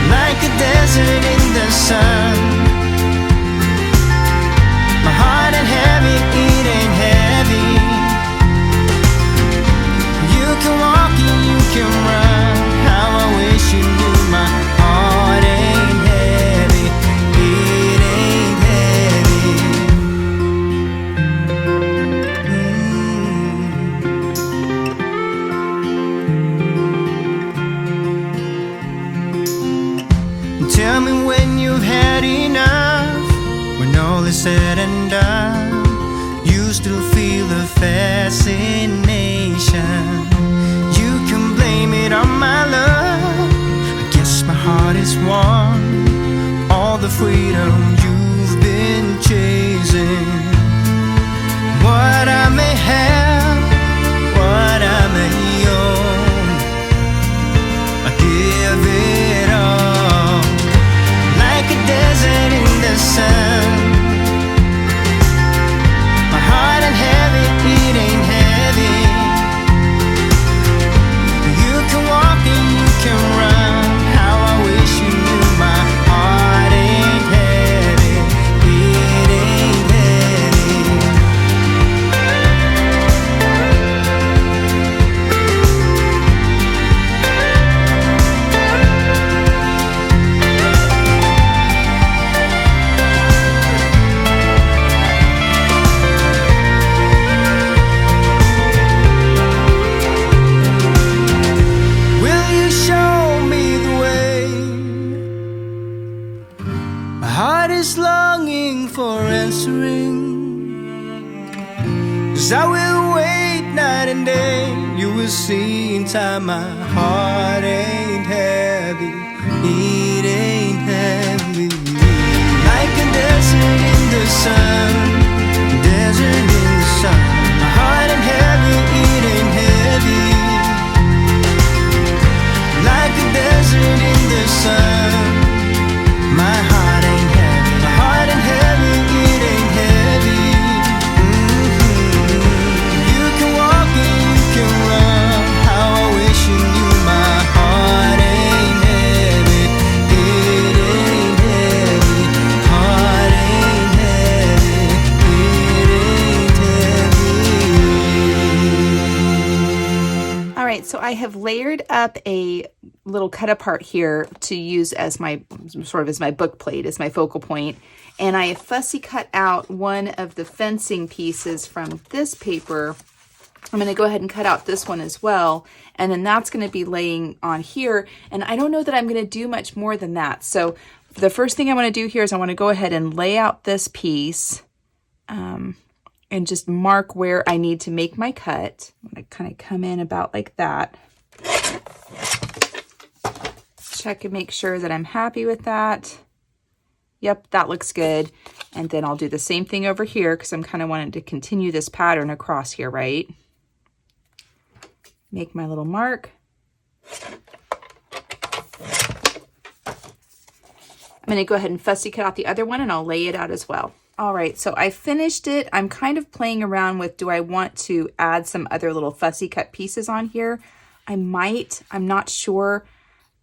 Like a desert in the sun, my heart ain't heavy, it ain't heavy. You can walk and you can run. How I wish you knew my heart ain't heavy, it ain't heavy. Tell me when you've had enough, when all is said and done, you still feel the fascination. You can blame it on my love. I guess my heart is won. All the freedom you've been chasing. What I may have, what I may own, I give it all. Like a desert in the sun, my heart ain't heavy, it ain't heavy. You can walk and you can run. How I wish you knew my heart ain't heavy, it ain't heavy. Will you show me the way? My heart is longing for answering. 'Cause I will wait night and day. You will see in time my heart ain't heavy, it ain't heavy. Like a desert in the sun, desert in the sun. My heart ain't heavy, it ain't heavy. Like a desert in the sun, my heart ain't heavy, my heart ain't heavy, it ain't heavy. You can walk and you can run. How I wish you knew my heart ain't heavy, it ain't heavy, heart ain't heavy. I have layered up a little cut apart here to use as my, sort of as my book plate, as my focal point. And I have fussy cut out one of the fencing pieces from this paper. I'm going to go ahead and cut out this one as well. And then that's going to be laying on here. And I don't know that I'm going to do much more than that. So the first thing I want to do here is I want to go ahead and lay out this piece and just mark where I need to make my cut. I'm going to kind of come in about like that. Check and make sure that I'm happy with that. Yep, that looks good. And then I'll do the same thing over here because I'm kind of wanting to continue this pattern across here, right? Make my little mark. I'm going to go ahead and fussy cut out the other one and I'll lay it out as well. All right, so I finished it. I'm kind of playing around with, do I want to add some other little fussy cut pieces on here? I might, I'm not sure.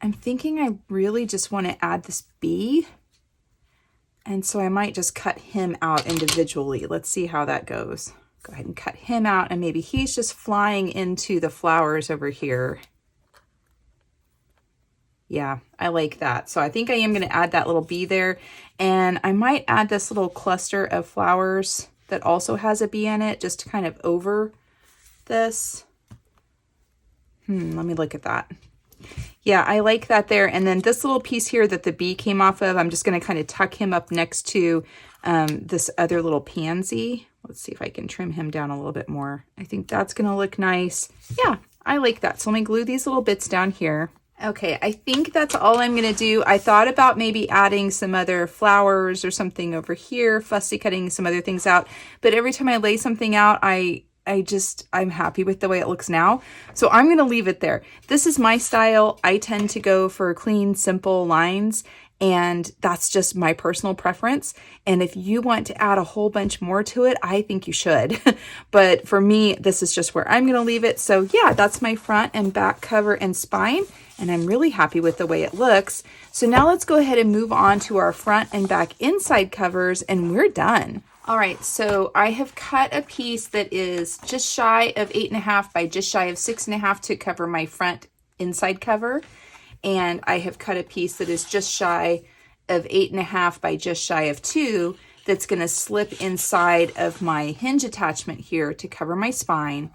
I'm thinking I really just want to add this bee. And so I might just cut him out individually. Let's see how that goes. Go ahead and cut him out, and maybe he's just flying into the flowers over here. Yeah, I like that. So I think I am going to add that little bee there. And I might add this little cluster of flowers that also has a bee in it, just to kind of over this. Let me look at that. Yeah, I like that there. And then this little piece here that the bee came off of, I'm just going to kind of tuck him up next to this other little pansy. Let's see if I can trim him down a little bit more. I think that's going to look nice. Yeah, I like that. So let me glue these little bits down here. Okay, I think that's all I'm going to do. I thought about maybe adding some other flowers or something over here, fussy cutting some other things out. But every time I lay something out, I'm happy with the way it looks now. So I'm going to leave it there. This is my style. I tend to go for clean, simple lines, and that's just my personal preference. And if you want to add a whole bunch more to it, I think you should. But for me, this is just where I'm going to leave it. So yeah, that's my front and back cover and spine. And I'm really happy with the way it looks. So now let's go ahead and move on to our front and back inside covers, and we're done. All right, so I have cut a piece that is just shy of 8.5 by just shy of 6.5 to cover my front inside cover. And I have cut a piece that is just shy of 8.5 by just shy of 2 that's gonna slip inside of my hinge attachment here to cover my spine.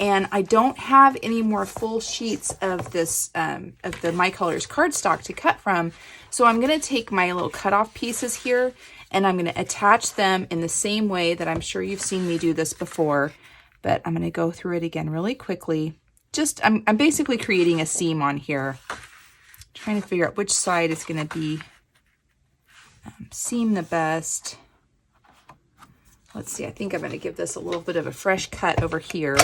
And I don't have any more full sheets of this, of the My Colors cardstock to cut from. So I'm gonna take my little cutoff pieces here and I'm gonna attach them in the same way that I'm sure you've seen me do this before, but I'm gonna go through it again really quickly. Just, I'm basically creating a seam on here. Trying to figure out which side is gonna be seam the best. Let's see, I think I'm gonna give this a little bit of a fresh cut over here.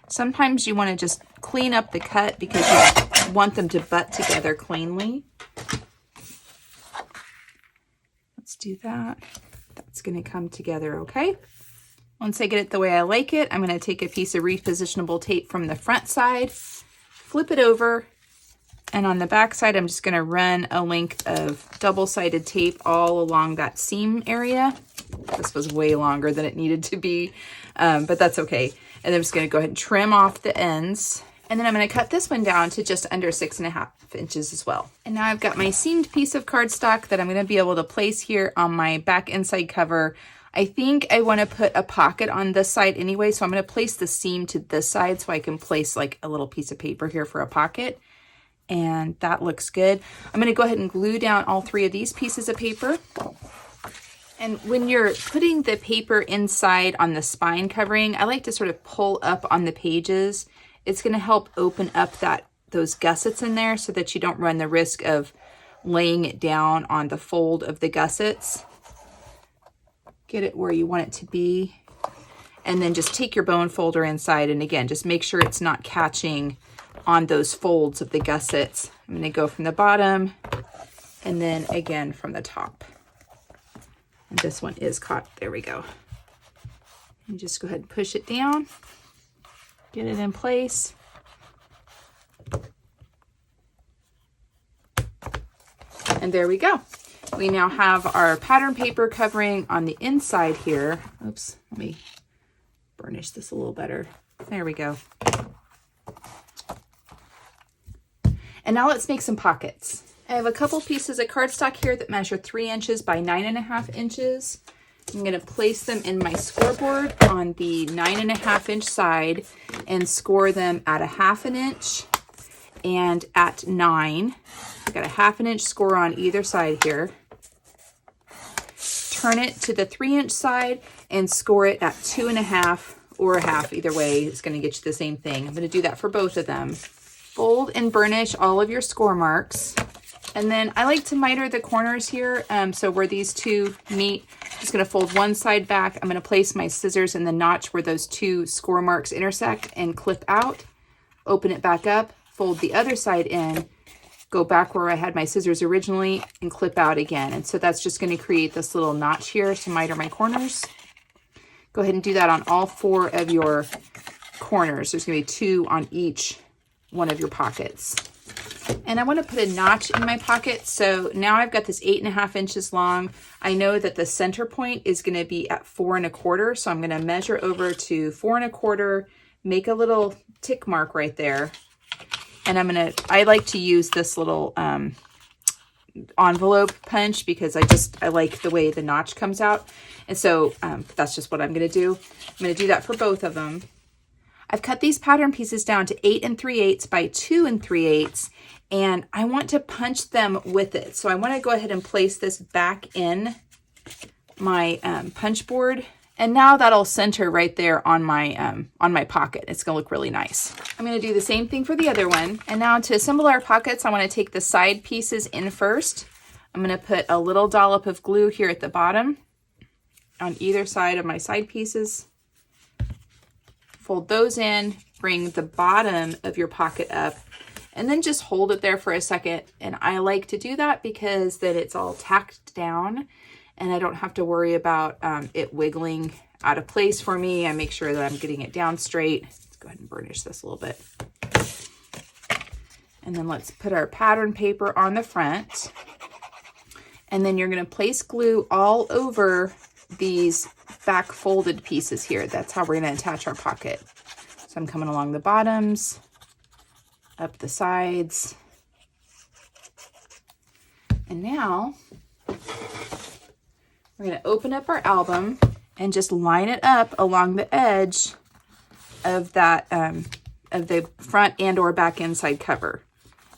Sometimes you want to just clean up the cut because you want them to butt together cleanly. Let's do that. That's going to come together okay. Once I get it the way I like it, I'm going to take a piece of repositionable tape from the front side, flip it over, and on the back side, I'm just going to run a length of double-sided tape all along that seam area. This was way longer than it needed to be, but that's okay. And I'm just going to go ahead and trim off the ends. And then I'm going to cut this one down to just under 6.5 inches as well. And now I've got my seamed piece of cardstock that I'm going to be able to place here on my back inside cover. I think I want to put a pocket on this side anyway, so I'm going to place the seam to this side so I can place like a little piece of paper here for a pocket. And that looks good. I'm going to go ahead and glue down all 3 of these pieces of paper. And when you're putting the paper inside on the spine covering, I like to sort of pull up on the pages. It's going to help open up those gussets in there so that you don't run the risk of laying it down on the fold of the gussets. Get it where you want it to be. And then just take your bone folder inside, and again, just make sure it's not catching on those folds of the gussets. I'm going to go from the bottom and then again from the top. And this one is caught. There we go. And just go ahead and push it down. Get it in place. And there we go. We now have our pattern paper covering on the inside here. Oops, let me burnish this a little better. There we go. And now let's make some pockets. I have a couple pieces of cardstock here that measure 3 inches by 9.5 inches. I'm going to place them in my scoreboard on the 9.5 inch side and score them at a 1/2 inch and at 9. I've got a 1/2 inch score on either side here. Turn it to the 3 inch side and score it at 2.5 or a 1/2. Either way, it's going to get you the same thing. I'm going to do that for both of them. Fold and burnish all of your score marks. And then I like to miter the corners here. So where these two meet, I'm just going to fold one side back. I'm going to place my scissors in the notch where those two score marks intersect and clip out. Open it back up, fold the other side in, go back where I had my scissors originally and clip out again. And so that's just going to create this little notch here to miter my corners. Go ahead and do that on all 4 of your corners. There's going to be 2 on each one of your pockets. And I want to put a notch in my pocket. So now I've got this 8.5 inches long. I know that the center point is going to be at 4 1/4. So I'm going to measure over to 4 1/4, make a little tick mark right there. And I like to use this little envelope punch because I like the way the notch comes out. And so that's just what I'm going to do. I'm going to do that for both of them. I've cut these pattern pieces down to 8 3/8 by 2 3/8, and I want to punch them with it. So I want to go ahead and place this back in my punch board, and now that'll center right there on my pocket. It's going to look really nice. I'm going to do the same thing for the other one. And now to assemble our pockets, I want to take the side pieces in first. I'm going to put a little dollop of glue here at the bottom on either side of my side pieces. Fold those in, bring the bottom of your pocket up, and then just hold it there for a second. And I like to do that because then it's all tacked down and I don't have to worry about it wiggling out of place for me. I make sure that I'm getting it down straight. Let's go ahead and burnish this a little bit. And then let's put our pattern paper on the front. And then you're going to place glue all over these back folded pieces here. That's how we're going to attach our pocket. So I'm coming along the bottoms, up the sides. And now we're going to open up our album and just line it up along the edge of that of the front and or back inside cover.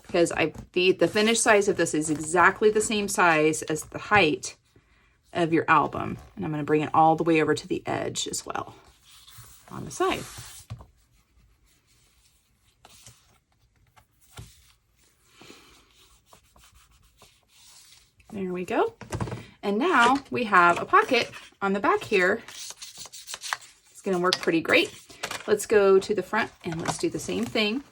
Because the finished size of this is exactly the same size as the height of your album. And I'm going to bring it all the way over to the edge as well on the side. There we go. And now we have a pocket on the back here. It's going to work pretty great. Let's go to the front and let's do the same thing.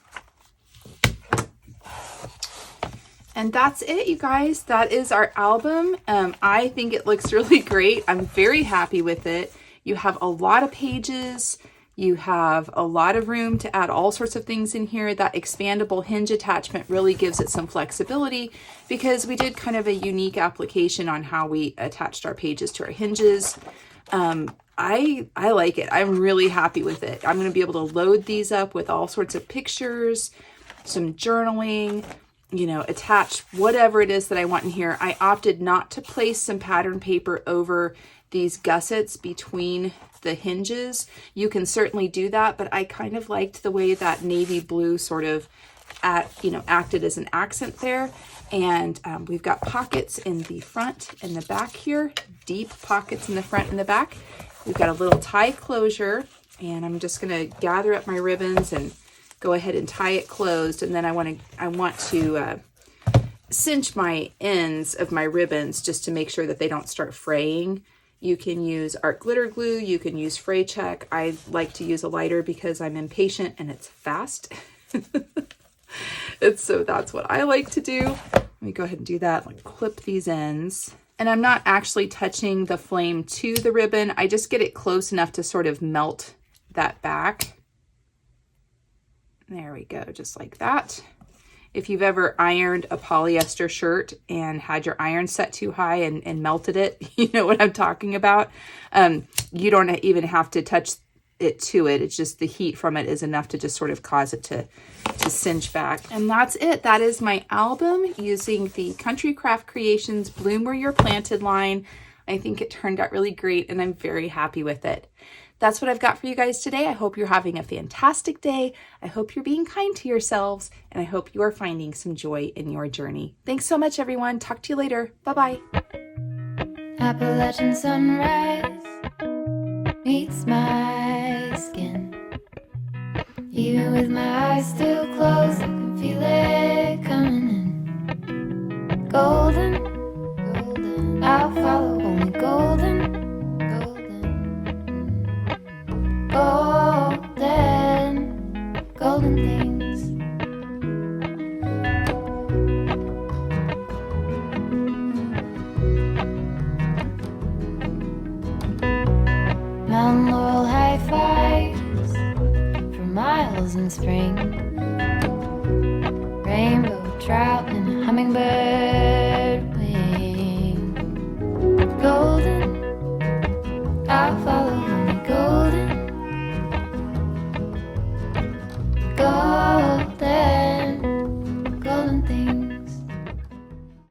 And that's it, you guys. That is our album. I think it looks really great. I'm very happy with it. You have a lot of pages. You have a lot of room to add all sorts of things in here. That expandable hinge attachment really gives it some flexibility because we did kind of a unique application on how we attached our pages to our hinges. I like it. I'm really happy with it. I'm going to be able to load these up with all sorts of pictures, some journaling, you know, attach whatever it is that I want in here. I opted not to place some pattern paper over these gussets between the hinges. You can certainly do that, but I kind of liked the way that navy blue sort of acted as an accent there. And we've got pockets in the front and the back here, deep pockets in the front and the back. We've got a little tie closure, and I'm just going to gather up my ribbons and go ahead and tie it closed. And then I want to cinch my ends of my ribbons just to make sure that they don't start fraying. You can use art glitter glue. You can use fray check. I like to use a lighter because I'm impatient and it's fast. And so that's what I like to do. Let me go ahead and do that. Like clip these ends. And I'm not actually touching the flame to the ribbon. I just get it close enough to sort of melt that back. There we go, just like that. If you've ever ironed a polyester shirt and had your iron set too high and melted it, you know what I'm talking about. You don't even have to touch it to it. It's just the heat from it is enough to just sort of cause it to cinch back. And that's it. That is my album using the Country Craft Creations Bloom Where You're Planted line. I think it turned out really great and I'm very happy with it. That's what I've got for you guys today. I hope you're having a fantastic day. I hope you're being kind to yourselves, and I hope you're finding some joy in your journey. Thanks so much, everyone. Talk to you later. Bye-bye. Appalachian sunrise meets my skin. Even with my eyes still closed, I can feel it coming in. Golden, golden, I'll follow only golden, golden, golden, golden things. Mountain laurel high fives for miles in spring. Rainbow trout and a hummingbird wing. Golden